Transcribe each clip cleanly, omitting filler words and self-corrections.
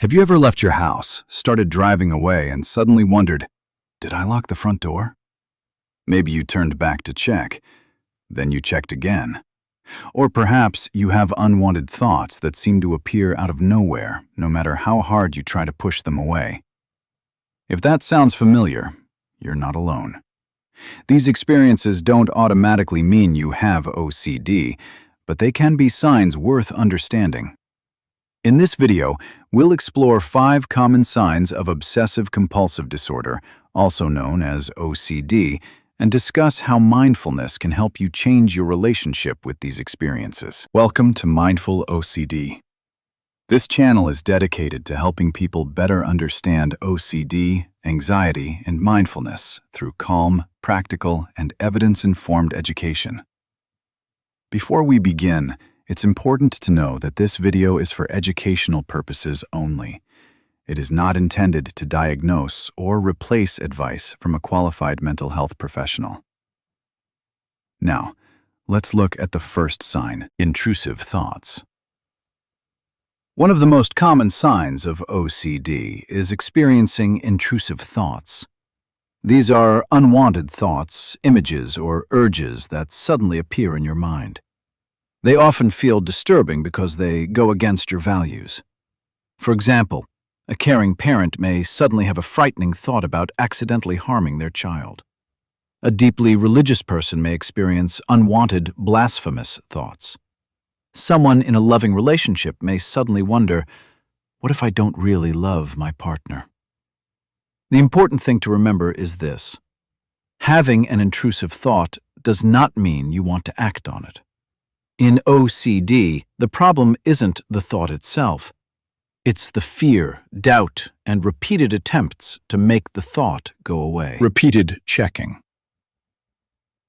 Have you ever left your house, started driving away, and suddenly wondered, did I lock the front door? Maybe you turned back to check. Then you checked again. Or perhaps you have unwanted thoughts that seem to appear out of nowhere, no matter how hard you try to push them away. If that sounds familiar, you're not alone. These experiences don't automatically mean you have OCD, but they can be signs worth understanding. In this video, we'll explore 5 common signs of obsessive-compulsive disorder, also known as OCD, and discuss how mindfulness can help you change your relationship with these experiences. Welcome to Mindful OCD. This channel is dedicated to helping people better understand OCD, anxiety, and mindfulness through calm, practical, and evidence-informed education. Before we begin, it's important to know that this video is for educational purposes only. It is not intended to diagnose or replace advice from a qualified mental health professional. Now, let's look at the first sign: intrusive thoughts. One of the most common signs of OCD is experiencing intrusive thoughts. These are unwanted thoughts, images, or urges that suddenly appear in your mind. They often feel disturbing because they go against your values. For example, a caring parent may suddenly have a frightening thought about accidentally harming their child. A deeply religious person may experience unwanted, blasphemous thoughts. Someone in a loving relationship may suddenly wonder, what if I don't really love my partner? The important thing to remember is this: having an intrusive thought does not mean you want to act on it. In OCD, the problem isn't the thought itself. It's the fear, doubt, and repeated attempts to make the thought go away. Repeated checking.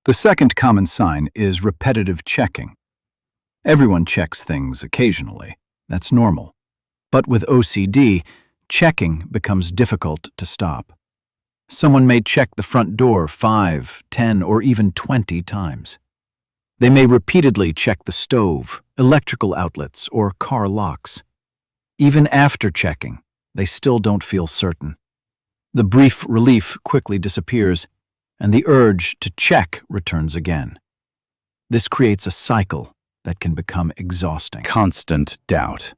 The second common sign is repetitive checking. Everyone checks things occasionally. That's normal. But with OCD, checking becomes difficult to stop. Someone may check the front door 5, 10, or even 20 times. They may repeatedly check the stove, electrical outlets, or car locks. Even after checking, they still don't feel certain. The brief relief quickly disappears, and the urge to check returns again. This creates a cycle that can become exhausting. Constant doubt.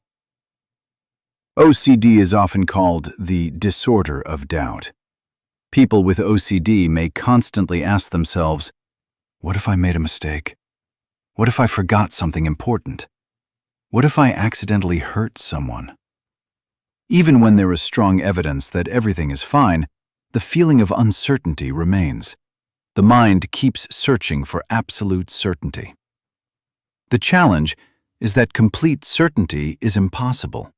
OCD is often called the disorder of doubt. People with OCD may constantly ask themselves, what if I made a mistake? What if I forgot something important? What if I accidentally hurt someone? Even when there is strong evidence that everything is fine, the feeling of uncertainty remains. The mind keeps searching for absolute certainty. The challenge is that complete certainty is impossible.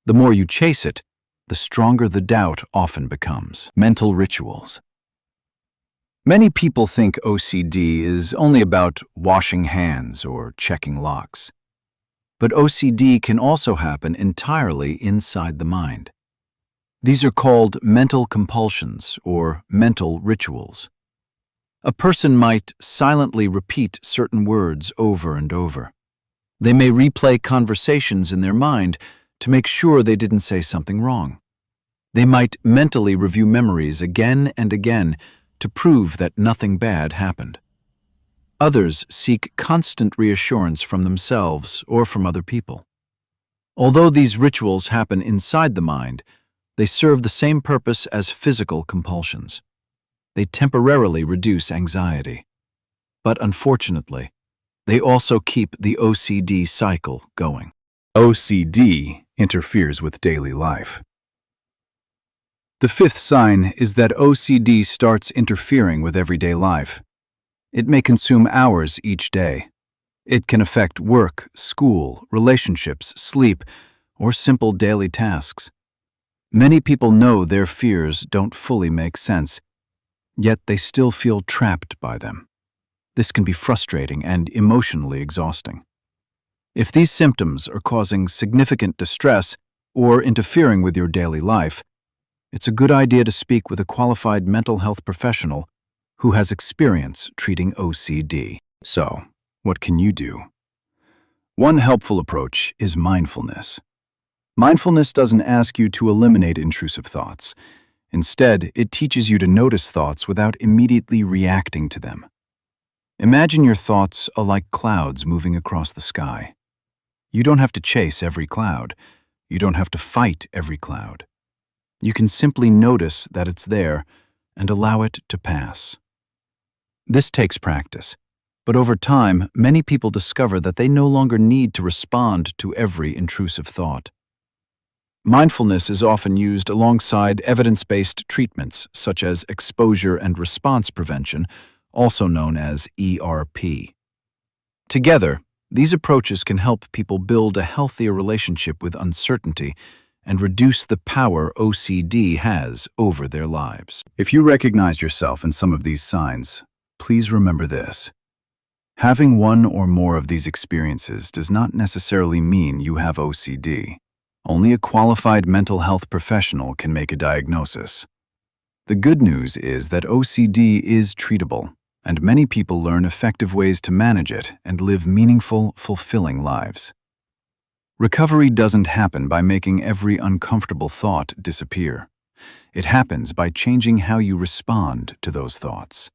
The more you chase it, the stronger the doubt often becomes. Mental rituals. Many people think OCD is only about washing hands or checking locks. But OCD can also happen entirely inside the mind. These are called mental compulsions or mental rituals. A person might silently repeat certain words over and over. They may replay conversations in their mind to make sure they didn't say something wrong. They might mentally review memories again and again to prove that nothing bad happened. Others seek constant reassurance from themselves or from other people. Although these rituals happen inside the mind, they serve the same purpose as physical compulsions. They temporarily reduce anxiety. But unfortunately, they also keep the OCD cycle going. OCD interferes with daily life. The fifth sign is that OCD starts interfering with everyday life. It may consume hours each day. It can affect work, school, relationships, sleep, or simple daily tasks. Many people know their fears don't fully make sense, yet they still feel trapped by them. This can be frustrating and emotionally exhausting. If these symptoms are causing significant distress or interfering with your daily life, it's a good idea to speak with a qualified mental health professional who has experience treating OCD. So, what can you do? One helpful approach is mindfulness. Mindfulness doesn't ask you to eliminate intrusive thoughts. Instead, it teaches you to notice thoughts without immediately reacting to them. Imagine your thoughts are like clouds moving across the sky. You don't have to chase every cloud. You don't have to fight every cloud. You can simply notice that it's there and allow it to pass. This takes practice, but over time, many people discover that they no longer need to respond to every intrusive thought. Mindfulness is often used alongside evidence-based treatments such as exposure and response prevention, also known as ERP. Together, these approaches can help people build a healthier relationship with uncertainty and reduce the power OCD has over their lives. If you recognize yourself in some of these signs, please remember this. Having one or more of these experiences does not necessarily mean you have OCD. Only a qualified mental health professional can make a diagnosis. The good news is that OCD is treatable, and many people learn effective ways to manage it and live meaningful, fulfilling lives. Recovery doesn't happen by making every uncomfortable thought disappear. It happens by changing how you respond to those thoughts.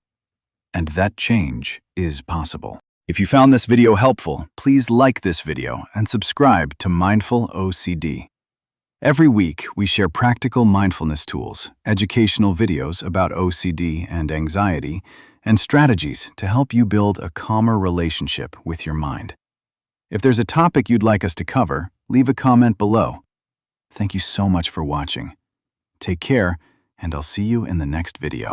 And that change is possible. If you found this video helpful, please like this video and subscribe to Mindful OCD. Every week, we share practical mindfulness tools, educational videos about OCD and anxiety, and strategies to help you build a calmer relationship with your mind. If there's a topic you'd like us to cover, leave a comment below. Thank you so much for watching. Take care, and I'll see you in the next video.